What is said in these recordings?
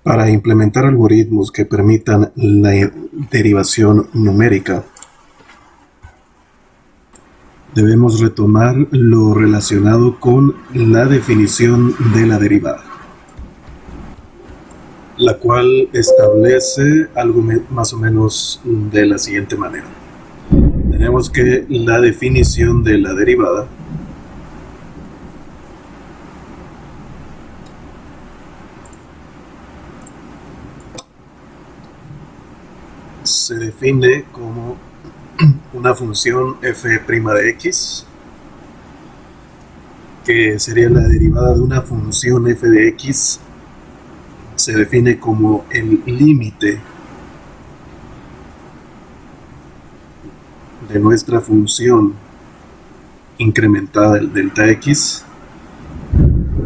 Para implementar algoritmos que permitan la derivación numérica, debemos retomar lo relacionado con la definición de la derivada, la cual establece algo más o menos de la siguiente manera. Tenemos que la definición de la derivada se define como una función f' de x, que sería la derivada de una función f de x, se define como el límite de nuestra función incrementada del delta x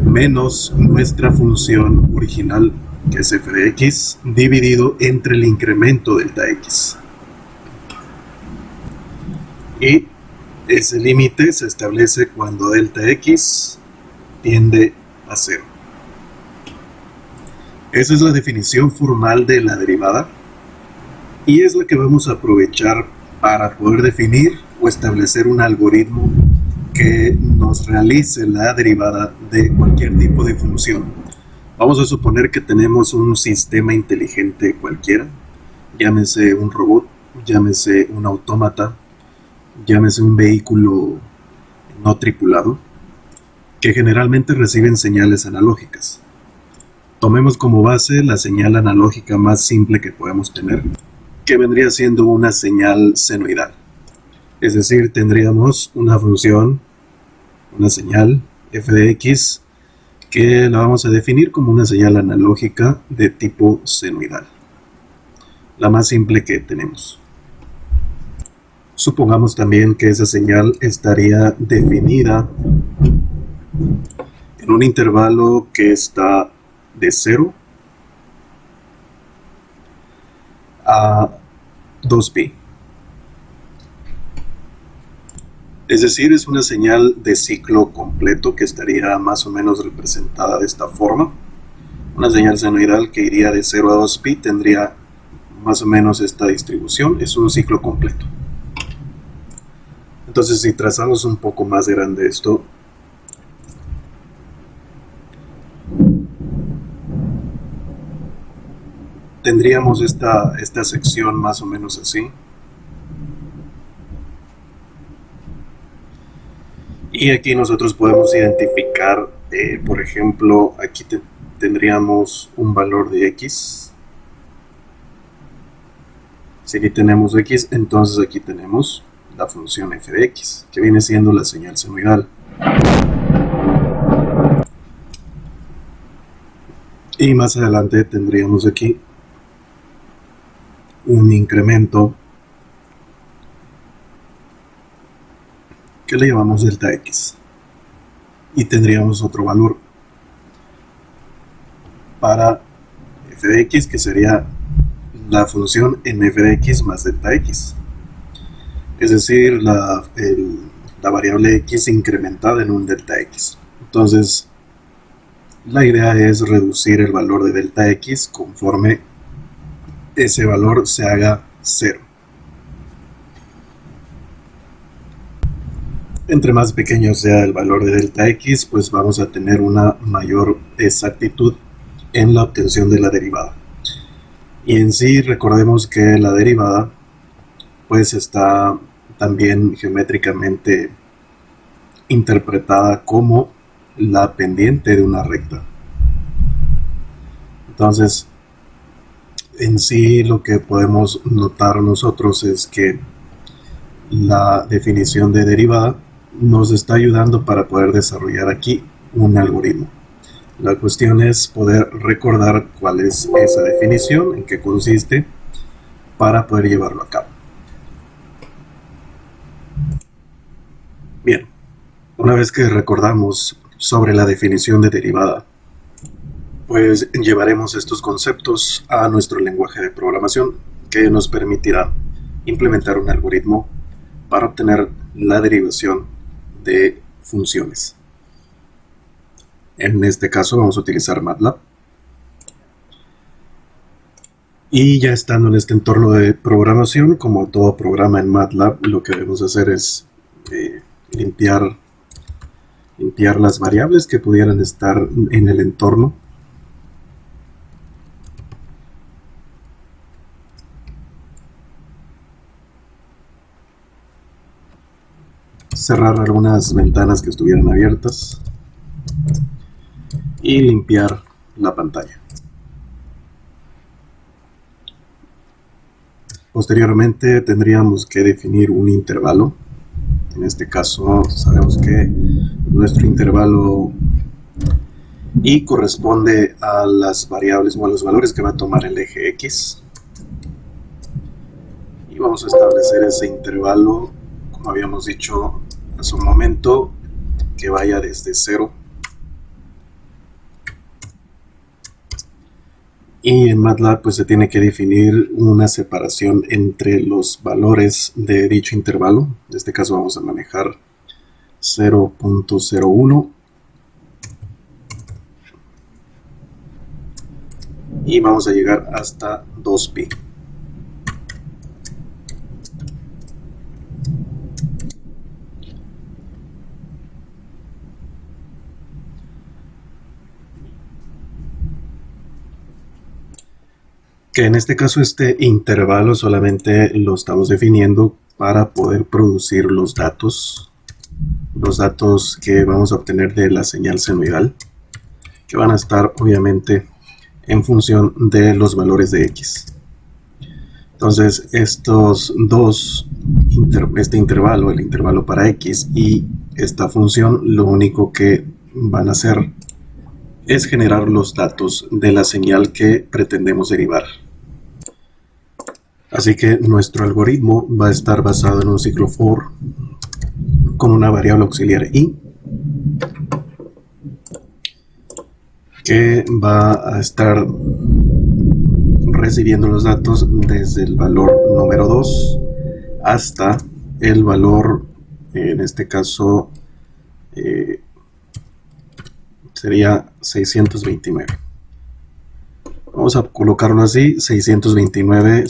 menos nuestra función original, que es f de x, dividido entre el incremento delta x. Y ese límite se establece cuando delta x tiende a 0. Esa es la definición formal de la derivada y es la que vamos a aprovechar para poder definir o establecer un algoritmo que nos realice la derivada de cualquier tipo de función. Vamos a suponer que tenemos un sistema inteligente cualquiera, llámese un robot, llámese un autómata, llámese un vehículo no tripulado, que generalmente reciben señales analógicas. Tomemos como base la señal analógica más simple que podemos tener, que vendría siendo una señal senoidal. Es decir, tendríamos una función, una señal f de x, que la vamos a definir como una señal analógica de tipo senoidal, la más simple que tenemos. Supongamos también que esa señal estaría definida en un intervalo que está de 0 a 2pi. Es decir, es una señal de ciclo completo que estaría más o menos representada de esta forma. Una señal senoidal que iría de 0 a 2pi tendría más o menos esta distribución, es un ciclo completo. Entonces, si trazamos un poco más grande esto, tendríamos esta sección más o menos así. Y aquí nosotros podemos identificar, por ejemplo, aquí tendríamos un valor de x. Si aquí tenemos x, entonces aquí tenemos la función f de x, que viene siendo la señal senoidal. Y más adelante tendríamos aquí un incremento que le llamamos delta x. Y tendríamos otro valor para f de x, que sería la función en f de x más delta x. Es decir, la variable x incrementada en un delta x. Entonces, la idea es reducir el valor de delta x conforme ese valor se haga 0. Entre más pequeño sea el valor de delta x, pues vamos a tener una mayor exactitud en la obtención de la derivada. Y en sí, recordemos que la derivada pues está también geométricamente interpretada como la pendiente de una recta. Entonces, en sí lo que podemos notar nosotros es que la definición de derivada nos está ayudando para poder desarrollar aquí un algoritmo. La cuestión es poder recordar cuál es esa definición, en qué consiste, para poder llevarlo a cabo. Bien, una vez que recordamos sobre la definición de derivada, pues llevaremos estos conceptos a nuestro lenguaje de programación, que nos permitirá implementar un algoritmo para obtener la derivación de funciones. En este caso vamos a utilizar MATLAB. Y ya estando en este entorno de programación, como todo programa en MATLAB, lo que debemos hacer es limpiar las variables que pudieran estar en el entorno. Cerrar algunas ventanas que estuvieran abiertas y limpiar la pantalla. Posteriormente tendríamos que definir un intervalo. En este caso sabemos que nuestro intervalo y corresponde a las variables o a los valores que va a tomar el eje X. Y vamos a establecer ese intervalo, como habíamos dicho hace un momento, que vaya desde 0. Y en MATLAB pues se tiene que definir una separación entre los valores de dicho intervalo. En este caso vamos a manejar 0.01 y vamos a llegar hasta 2pi. Que en este caso este intervalo solamente lo estamos definiendo para poder producir los datos que vamos a obtener de la señal senoidal, que van a estar obviamente en función de los valores de X. Entonces estos dos, este intervalo, el intervalo para X y esta función, lo único que van a hacer es generar los datos de la señal que pretendemos derivar. Así que nuestro algoritmo va a estar basado en un ciclo for con una variable auxiliar i, que va a estar recibiendo los datos desde el valor número 2 hasta el valor, en este caso sería 629. Vamos a colocarlo así, 629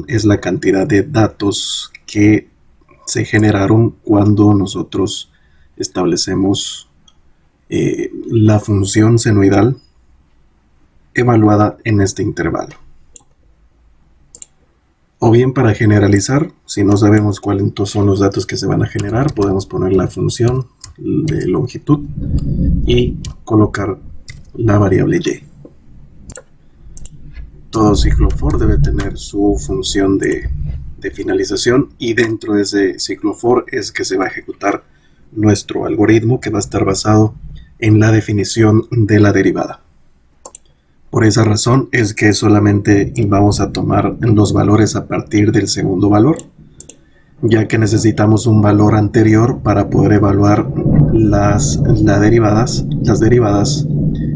es la cantidad de datos que se generaron cuando nosotros establecemos la función senoidal evaluada en este intervalo. O bien, para generalizar, si no sabemos cuáles son los datos que se van a generar, podemos poner la función de longitud y colocar la variable y. Todo ciclo for debe tener su función de finalización, y dentro de ese ciclo for es que se va a ejecutar nuestro algoritmo, que va a estar basado en la definición de la derivada. Por esa razón es que solamente vamos a tomar los valores a partir del segundo valor, ya que necesitamos un valor anterior para poder evaluar las derivadas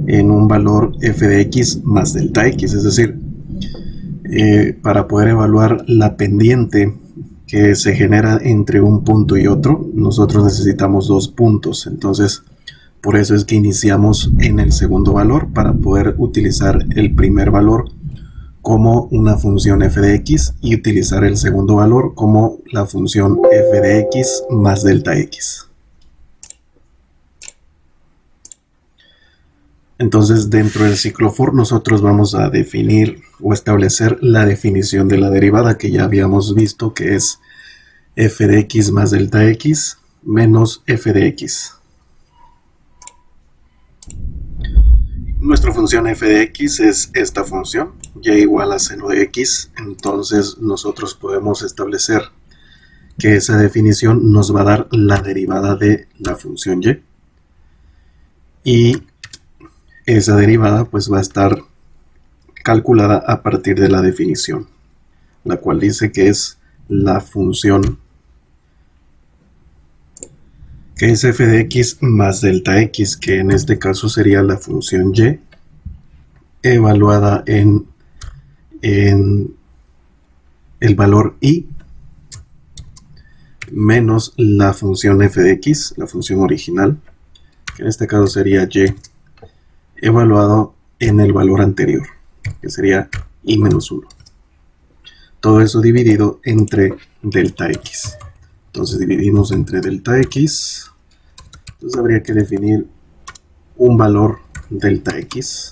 en un valor f de x más delta x, es decir, para poder evaluar la pendiente que se genera entre un punto y otro, nosotros necesitamos 2 puntos. Entonces, por eso es que iniciamos en el segundo valor, para poder utilizar el primer valor como una función f de x y utilizar el segundo valor como la función f de x más delta x. Entonces, dentro del ciclo for nosotros vamos a definir o establecer la definición de la derivada, que ya habíamos visto, que es f de x más delta x menos f de x. Nuestra función f de x es esta función, y igual a seno de x. Entonces nosotros podemos establecer que esa definición nos va a dar la derivada de la función y esa derivada pues va a estar calculada a partir de la definición, la cual dice que es la función, que es f de x más delta x, que en este caso sería la función y evaluada en el valor i, menos la función f de x, la función original, que en este caso sería y evaluado en el valor anterior, que sería i menos 1. Todo eso dividido entre delta x. Entonces dividimos entre delta x. Entonces habría que definir un valor delta x,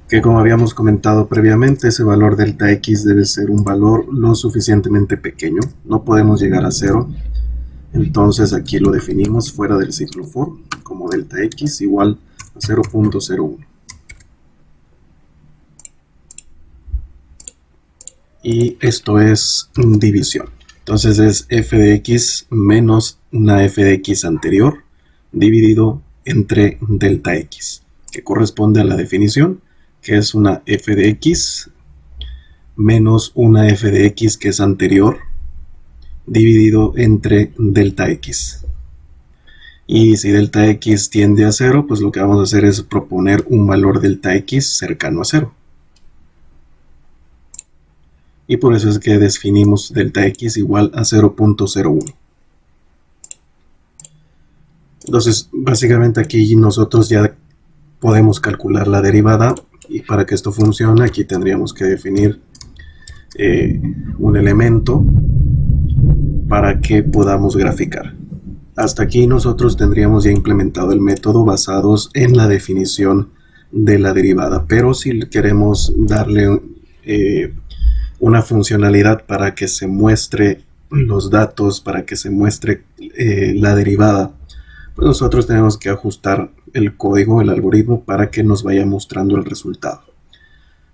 que como habíamos comentado previamente, ese valor delta x debe ser un valor lo suficientemente pequeño. No podemos llegar a 0. Entonces aquí lo definimos fuera del ciclo for como delta x igual a 0.01. Y esto es división. Entonces es f de x menos una f de x anterior dividido entre delta x, que corresponde a la definición, que es una f de x menos una f de x que es anterior dividido entre delta x. Y si delta x tiende a 0, pues lo que vamos a hacer es proponer un valor delta x cercano a 0. Y por eso es que definimos delta x igual a 0.01. Entonces, básicamente aquí nosotros ya podemos calcular la derivada, y para que esto funcione aquí tendríamos que definir un elemento para que podamos graficar. Hasta aquí nosotros tendríamos ya implementado el método basados en la definición de la derivada, pero si queremos darle una funcionalidad para que se muestre los datos, para que se muestre la derivada, pues nosotros tenemos que ajustar el código, el algoritmo, para que nos vaya mostrando el resultado.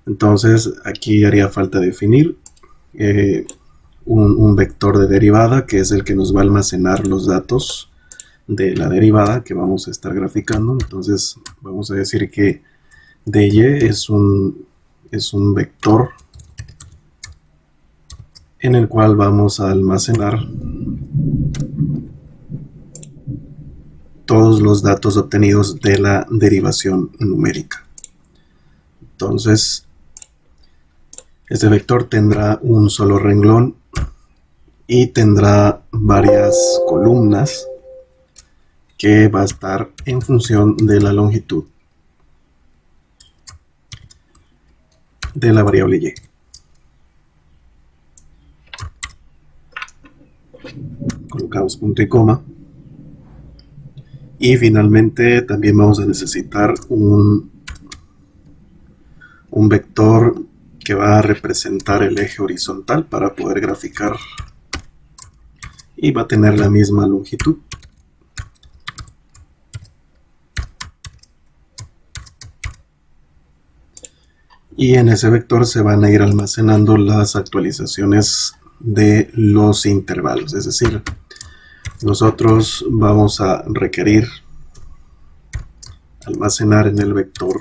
Entonces aquí haría falta definir un vector de derivada, que es el que nos va a almacenar los datos de la derivada que vamos a estar graficando. Entonces vamos a decir que dy es un vector en el cual vamos a almacenar todos los datos obtenidos de la derivación numérica. Entonces, este vector tendrá un solo renglón y tendrá varias columnas que va a estar en función de la longitud de la variable y. Colocamos punto y coma. Y finalmente también vamos a necesitar un vector que va a representar el eje horizontal para poder graficar, y va a tener la misma longitud. Y en ese vector se van a ir almacenando las actualizaciones de los intervalos, es decir, nosotros vamos a requerir almacenar en el vector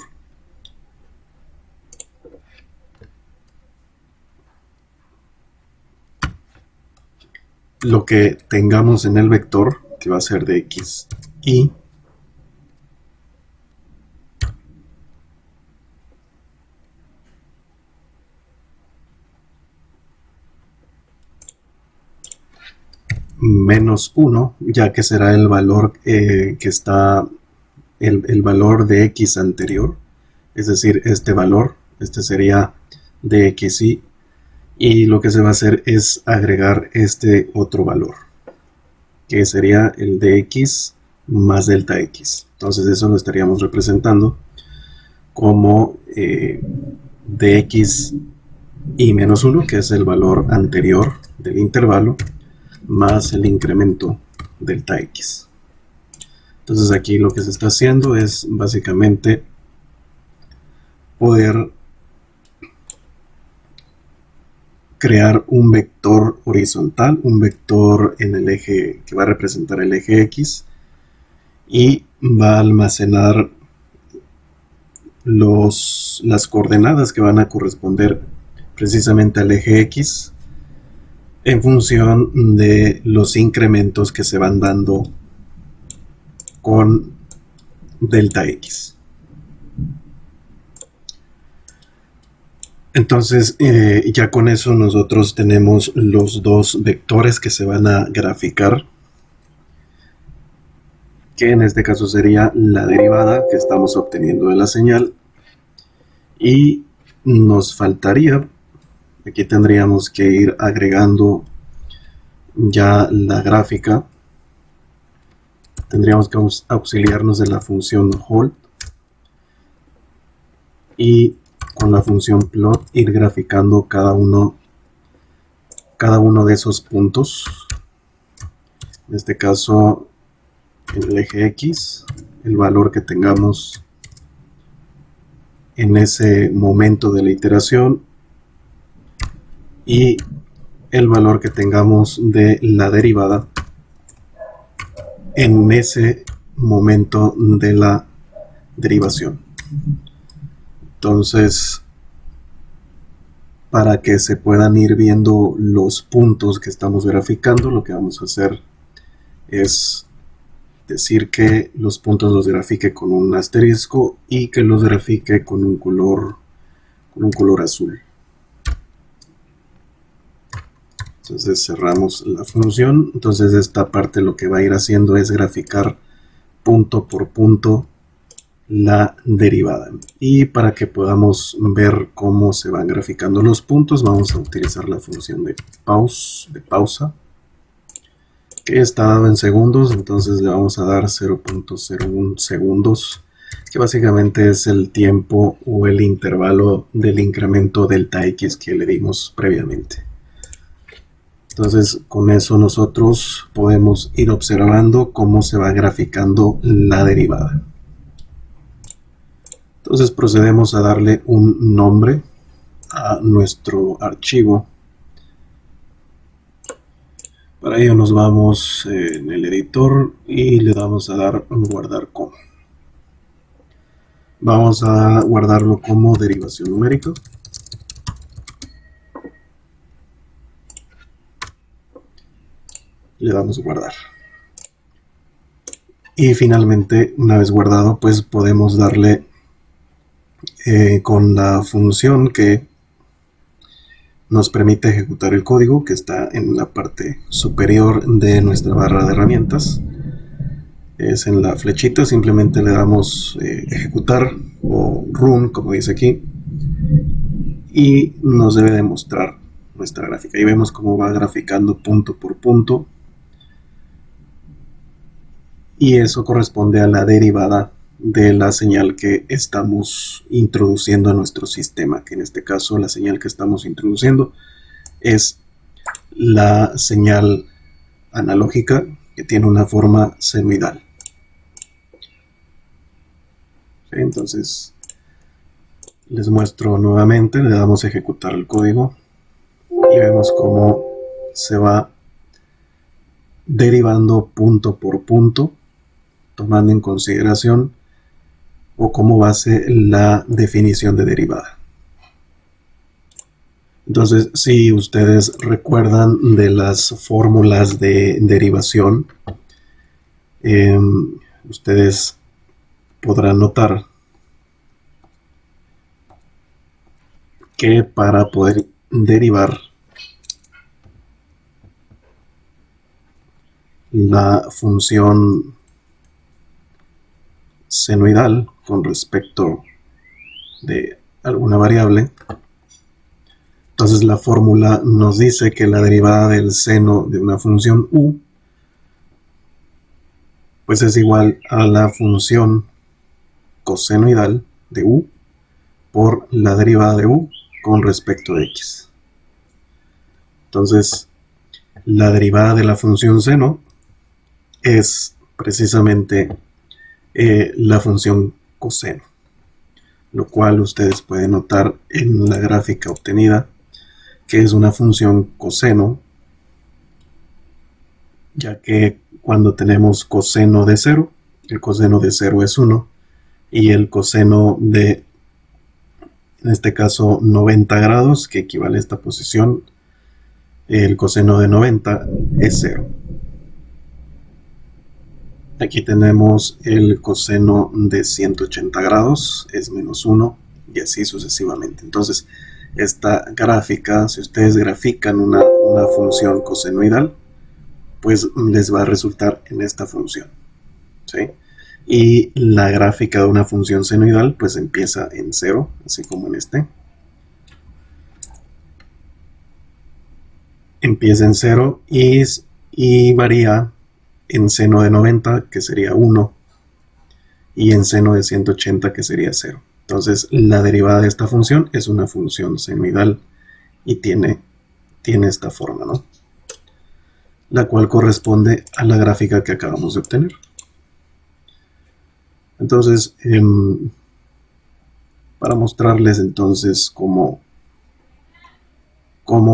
lo que tengamos en el vector, que va a ser de x, y menos 1, ya que será el valor que está, el valor de x anterior, es decir, este valor, este sería de xy, y lo que se va a hacer es agregar este otro valor, que sería el de x más delta x. Entonces eso lo estaríamos representando como dx y menos 1, que es el valor anterior del intervalo, más el incremento delta x. Entonces aquí lo que se está haciendo es básicamente poder crear un vector horizontal, un vector en el eje que va a representar el eje x, y va a almacenar las coordenadas que van a corresponder precisamente al eje x en función de los incrementos que se van dando con delta x. Entonces ya con eso nosotros tenemos los dos vectores que se van a graficar, que en este caso sería la derivada que estamos obteniendo de la señal, y nos faltaría Aquí tendríamos que ir agregando ya la gráfica. Tendríamos que auxiliarnos de la función hold y con la función plot ir graficando cada uno de esos puntos. En este caso, en el eje X, el valor que tengamos en ese momento de la iteración y el valor que tengamos de la derivada en ese momento de la derivación. Entonces, para que se puedan ir viendo los puntos que estamos graficando, lo que vamos a hacer es decir que los puntos los grafique con un asterisco y que los grafique con un color azul. Entonces cerramos la función. Entonces esta parte lo que va a ir haciendo es graficar punto por punto la derivada. Y para que podamos ver cómo se van graficando los puntos, vamos a utilizar la función de pausa, que está dado en segundos. Entonces le vamos a dar 0.01 segundos, que básicamente es el tiempo o el intervalo del incremento delta X que le dimos previamente. Entonces con eso nosotros podemos ir observando cómo se va graficando la derivada. Entonces procedemos a darle un nombre a nuestro archivo. Para ello nos vamos en el editor y le damos a dar guardar como. Vamos a guardarlo como derivación numérica. Le damos guardar. Y finalmente, una vez guardado, pues podemos darle con la función que nos permite ejecutar el código, que está en la parte superior de nuestra barra de herramientas. Es en la flechita, simplemente le damos ejecutar o run, como dice aquí, y nos debe de mostrar nuestra gráfica. Y vemos cómo va graficando punto por punto. Y eso corresponde a la derivada de la señal que estamos introduciendo a nuestro sistema, que en este caso la señal que estamos introduciendo es la señal analógica que tiene una forma senoidal. Entonces les muestro nuevamente, le damos a ejecutar el código y vemos cómo se va derivando punto por punto, tomando en consideración o como base la definición de derivada. Entonces, si ustedes recuerdan de las fórmulas de derivación, ustedes podrán notar que para poder derivar la función senoidal con respecto de alguna variable, entonces la fórmula nos dice que la derivada del seno de una función u pues es igual a la función cosenoidal de u por la derivada de u con respecto de x. Entonces la derivada de la función seno es precisamente la función coseno, lo cual ustedes pueden notar en la gráfica obtenida que es una función coseno, ya que cuando tenemos coseno de 0, el coseno de 0 es 1 y el coseno de, en este caso, 90 grados, que equivale a esta posición, el coseno de 90 es 0. Aquí tenemos el coseno de 180 grados, es menos 1, y así sucesivamente. Entonces, esta gráfica, si ustedes grafican una función cosenoidal, pues les va a resultar en esta función, ¿sí? Y la gráfica de una función senoidal, pues empieza en 0, así como en este. empieza en 0 y varía en seno de 90, que sería 1, y en seno de 180, que sería 0. Entonces la derivada de esta función es una función senoidal y tiene esta forma, ¿no? La cual corresponde a la gráfica que acabamos de obtener. Entonces, para mostrarles entonces cómo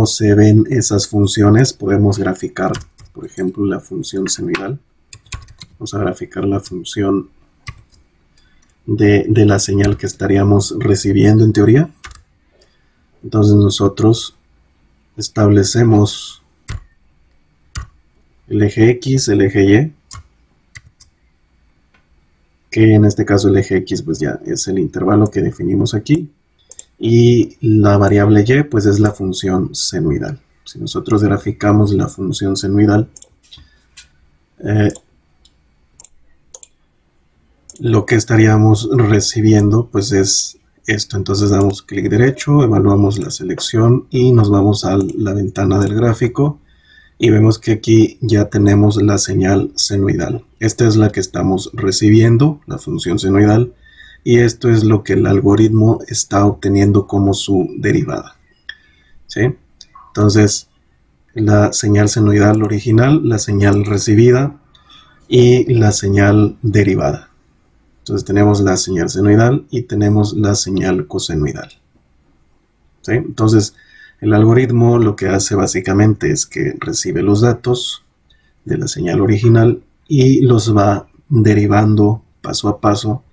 se ven esas funciones, podemos graficar, por ejemplo, la función senoidal. Vamos a graficar la función de la señal que estaríamos recibiendo en teoría. Entonces nosotros establecemos el eje X, el eje Y, que en este caso el eje X pues ya es el intervalo que definimos aquí, y la variable Y pues es la función senoidal. Si nosotros graficamos la función senoidal, lo que estaríamos recibiendo pues es esto. Entonces damos clic derecho, evaluamos la selección y nos vamos a la ventana del gráfico y vemos que aquí ya tenemos la señal senoidal. Esta es la que estamos recibiendo, la función senoidal, y esto es lo que el algoritmo está obteniendo como su derivada, ¿sí? Entonces la señal senoidal original, la señal recibida y la señal derivada. Entonces tenemos la señal senoidal y tenemos la señal cosenoidal, ¿sí? Entonces el algoritmo lo que hace básicamente es que recibe los datos de la señal original y los va derivando paso a paso,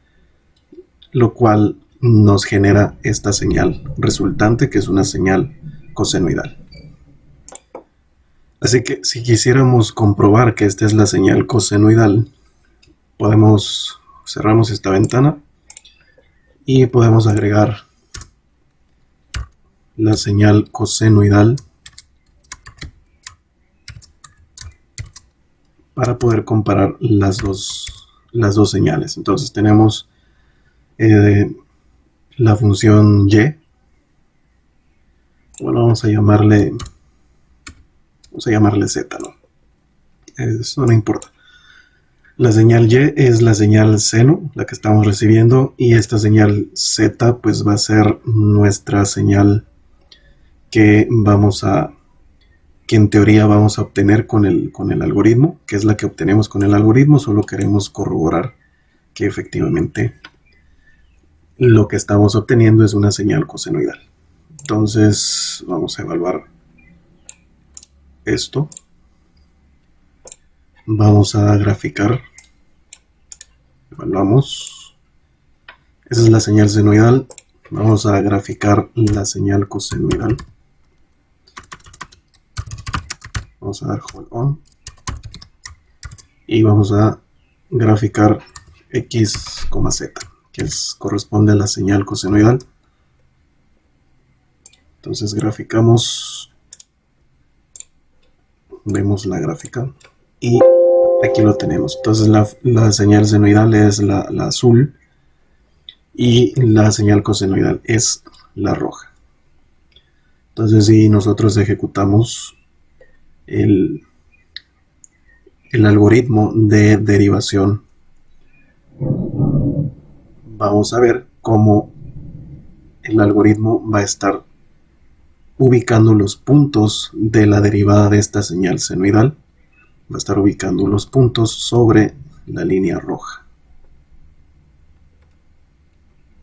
lo cual nos genera esta señal resultante, que es una señal cosenoidal. Así que si quisiéramos comprobar que esta es la señal cosenoidal, cerramos esta ventana y podemos agregar la señal cosenoidal para poder comparar las dos señales. Entonces tenemos la función Y. Bueno, vamos a llamarle Z, ¿no? Eso no importa. La señal Y es la señal seno, la que estamos recibiendo, y esta señal Z pues va a ser nuestra señal que en teoría vamos a obtener con el algoritmo, que es la que obtenemos con el algoritmo. Solo queremos corroborar que efectivamente lo que estamos obteniendo es una señal cosenoidal. Entonces vamos a evaluar esto. Vamos a graficar. Evaluamos. Esa es la señal senoidal. Vamos a graficar la señal cosenoidal. Vamos a dar hold on. Y vamos a graficar X, Z, que corresponde a la señal cosenoidal. Entonces graficamos. Vemos la gráfica. Y aquí lo tenemos. Entonces la señal senoidal es la azul y la señal cosenoidal es la roja. Entonces si nosotros ejecutamos el algoritmo de derivación, vamos a ver cómo el algoritmo va a estar ubicando los puntos de la derivada de esta señal senoidal. Va a estar ubicando los puntos sobre la línea roja.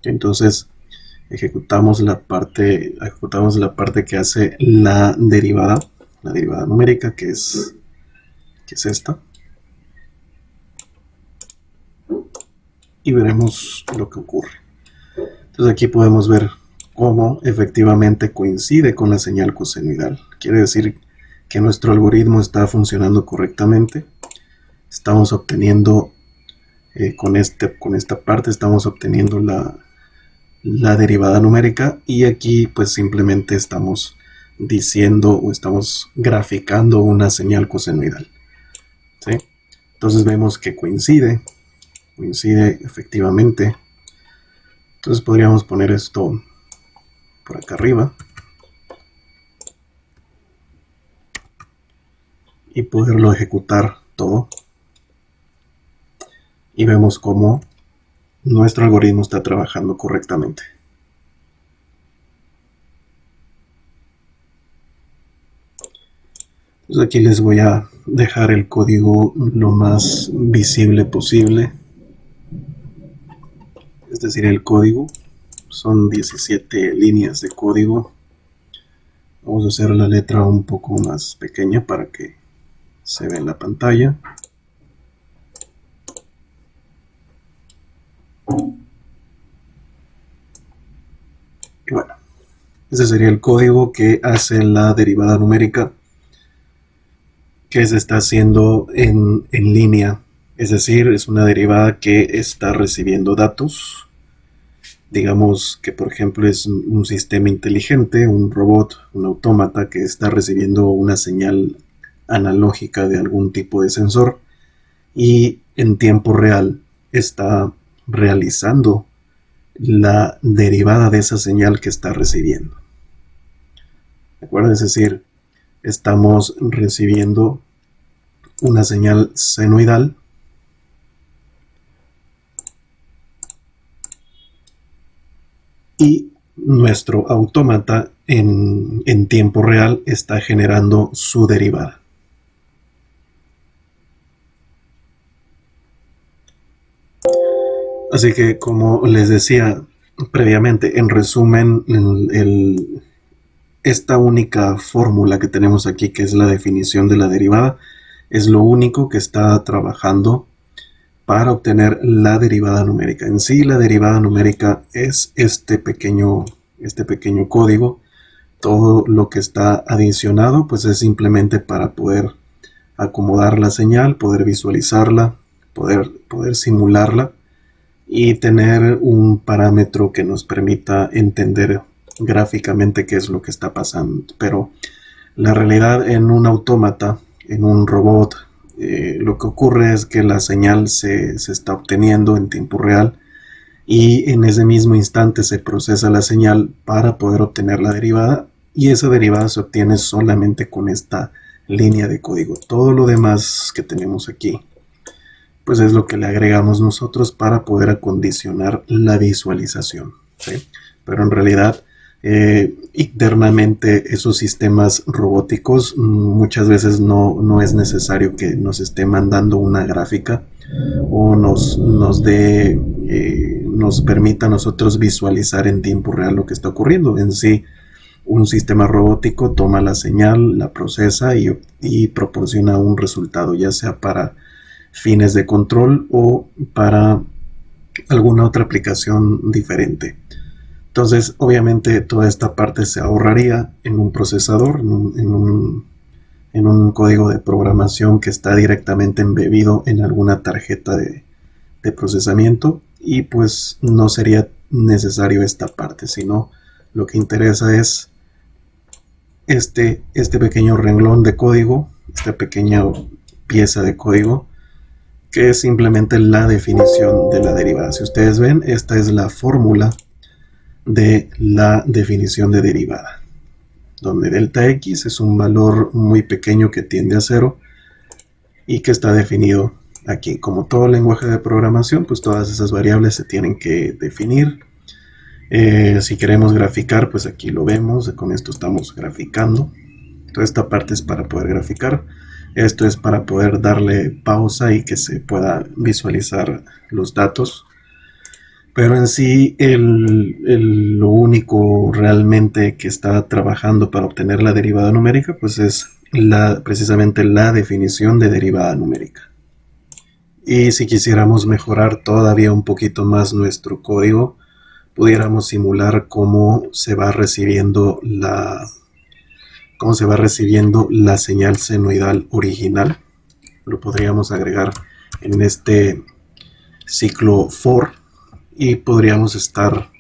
Entonces ejecutamos la parte que hace la derivada numérica, que es esta, y veremos lo que ocurre. Entonces aquí podemos ver cómo efectivamente coincide con la señal cosenoidal. Quiere decir que nuestro algoritmo está funcionando correctamente. Estamos obteniendo con esta parte estamos obteniendo la derivada numérica, y aquí pues simplemente estamos diciendo o estamos graficando una señal cosenoidal, ¿sí? Entonces vemos que coincide efectivamente. Entonces podríamos poner esto por acá arriba. y poderlo ejecutar todo. Y vemos cómo nuestro algoritmo está trabajando correctamente. Entonces aquí les voy a dejar el código lo más visible posible. Es decir, el código son 17 líneas de código. Vamos a hacer la letra un poco más pequeña para que se vea en la pantalla. Y bueno, ese sería el código que hace la derivada numérica que se está haciendo en línea. Es decir, es una derivada que está recibiendo datos. Digamos que, por ejemplo, es un sistema inteligente, un robot, un autómata que está recibiendo una señal analógica de algún tipo de sensor y en tiempo real está realizando la derivada de esa señal que está recibiendo. ¿De acuerdo? Es decir, estamos recibiendo una señal senoidal y nuestro autómata en tiempo real está generando su derivada. Así que, como les decía previamente, en resumen, esta única fórmula que tenemos aquí, que es la definición de la derivada, es lo único que está trabajando para obtener la derivada numérica. En sí, la derivada numérica es este pequeño código. Todo lo que está adicionado pues es simplemente para poder acomodar la señal, poder visualizarla, poder simularla y tener un parámetro que nos permita entender gráficamente qué es lo que está pasando. Pero la realidad en un autómata, en un robot, lo que ocurre es que la señal se está obteniendo en tiempo real y en ese mismo instante se procesa la señal para poder obtener la derivada, y esa derivada se obtiene solamente con esta línea de código. Todo lo demás que tenemos aquí pues es lo que le agregamos nosotros para poder acondicionar la visualización, ¿sí? Pero en realidad internamente esos sistemas robóticos muchas veces no es necesario que nos esté mandando una gráfica o nos permita a nosotros visualizar en tiempo real lo que está ocurriendo. En sí, un sistema robótico toma la señal, la procesa y proporciona un resultado, ya sea para fines de control o para alguna otra aplicación diferente. Entonces, obviamente, toda esta parte se ahorraría en un procesador, en un código de programación que está directamente embebido en alguna tarjeta de procesamiento, y pues no sería necesario esta parte, sino lo que interesa es este pequeño renglón de código, esta pequeña pieza de código, que es simplemente la definición de la derivada. Si ustedes ven, esta es la fórmula de la definición de derivada, donde delta x es un valor muy pequeño que tiende a 0 y que está definido aquí. Como todo lenguaje de programación, pues todas esas variables se tienen que definir. Si queremos graficar, pues aquí lo vemos, con esto estamos graficando. Toda esta parte es para poder graficar. Esto es para poder darle pausa y que se pueda visualizar los datos. Pero en sí, lo único realmente que está trabajando para obtener la derivada numérica, pues es precisamente la definición de derivada numérica. Y si quisiéramos mejorar todavía un poquito más nuestro código, pudiéramos simular cómo se va recibiendo la señal senoidal original. Lo podríamos agregar en este ciclo for y podríamos estar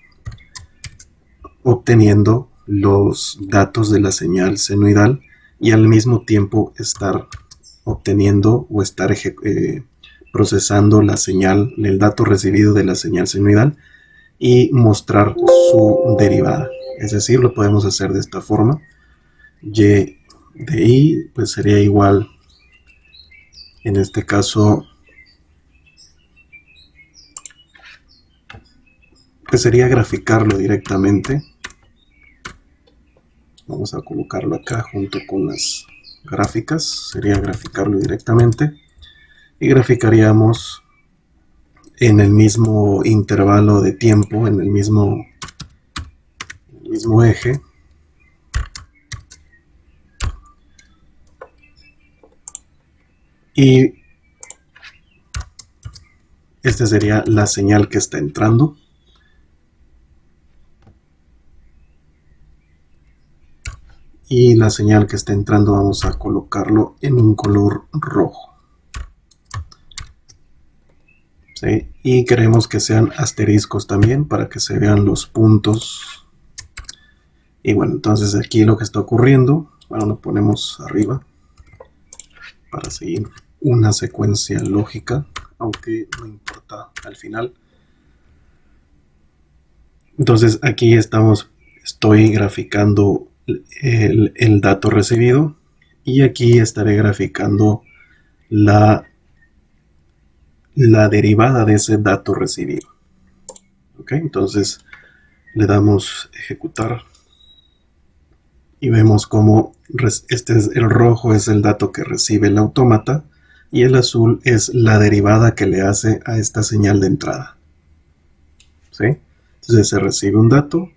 obteniendo los datos de la señal senoidal y al mismo tiempo estar obteniendo o estar procesando la señal, el dato recibido de la señal senoidal y mostrar su derivada. Es decir, lo podemos hacer de esta forma. Y de i pues sería igual En este caso, pues sería graficarlo directamente. Vamos a colocarlo acá junto con las gráficas. Sería graficarlo directamente. Y graficaríamos en el mismo intervalo de tiempo, en el mismo eje. Y esta sería la señal que está entrando. Y la señal que está entrando vamos a colocarlo en un color rojo. ¿Sí? Y queremos que sean asteriscos también para que se vean los puntos. Y bueno, entonces aquí lo que está ocurriendo, bueno, lo ponemos arriba para seguir una secuencia lógica, aunque no importa al final. Entonces aquí estoy graficando el dato recibido y aquí estaré graficando la derivada de ese dato recibido. ¿Ok? Entonces le damos ejecutar y vemos cómo el rojo es el dato que recibe el autómata y el azul es la derivada que le hace a esta señal de entrada. ¿Sí? Entonces se recibe un dato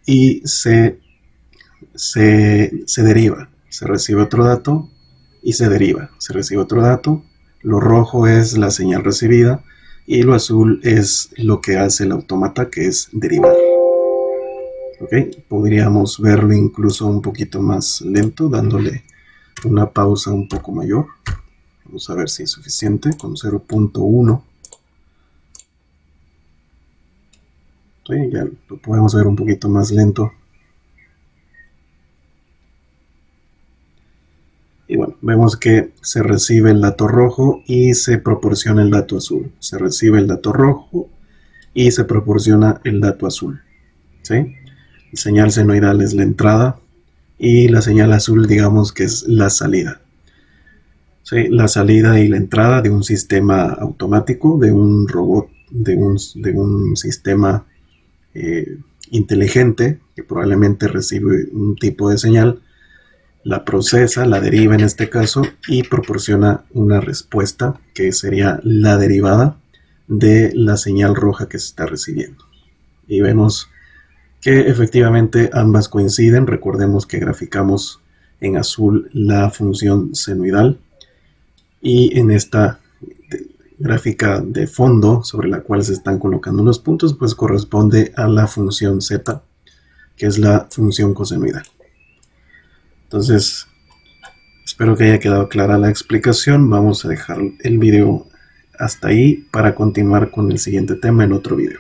y se deriva. Se recibe otro dato y se deriva. Se recibe otro dato. Lo rojo es la señal recibida y lo azul es lo que hace el autómata, que es derivar. ¿Ok? Podríamos verlo incluso un poquito más lento, dándole una pausa un poco mayor. Vamos a ver si es suficiente, con 0.1. ¿Sí? Ya lo podemos ver un poquito más lento. Y bueno, vemos que se recibe el dato rojo y se proporciona el dato azul. Se recibe el dato rojo y se proporciona el dato azul. ¿Sí? La señal senoidal es la entrada y la señal azul, digamos que es la salida. ¿Sí? La salida y la entrada de un sistema automático, de un robot, de un sistema inteligente que probablemente recibe un tipo de señal, la procesa, la deriva en este caso y proporciona una respuesta que sería la derivada de la señal roja que se está recibiendo. Y vemos que efectivamente ambas coinciden. Recordemos que graficamos en azul la función senoidal y en esta gráfica de fondo sobre la cual se están colocando los puntos, pues corresponde a la función z, que es la función cosenoidal. Entonces, espero que haya quedado clara la explicación. Vamos a dejar el video hasta ahí para continuar con el siguiente tema en otro video.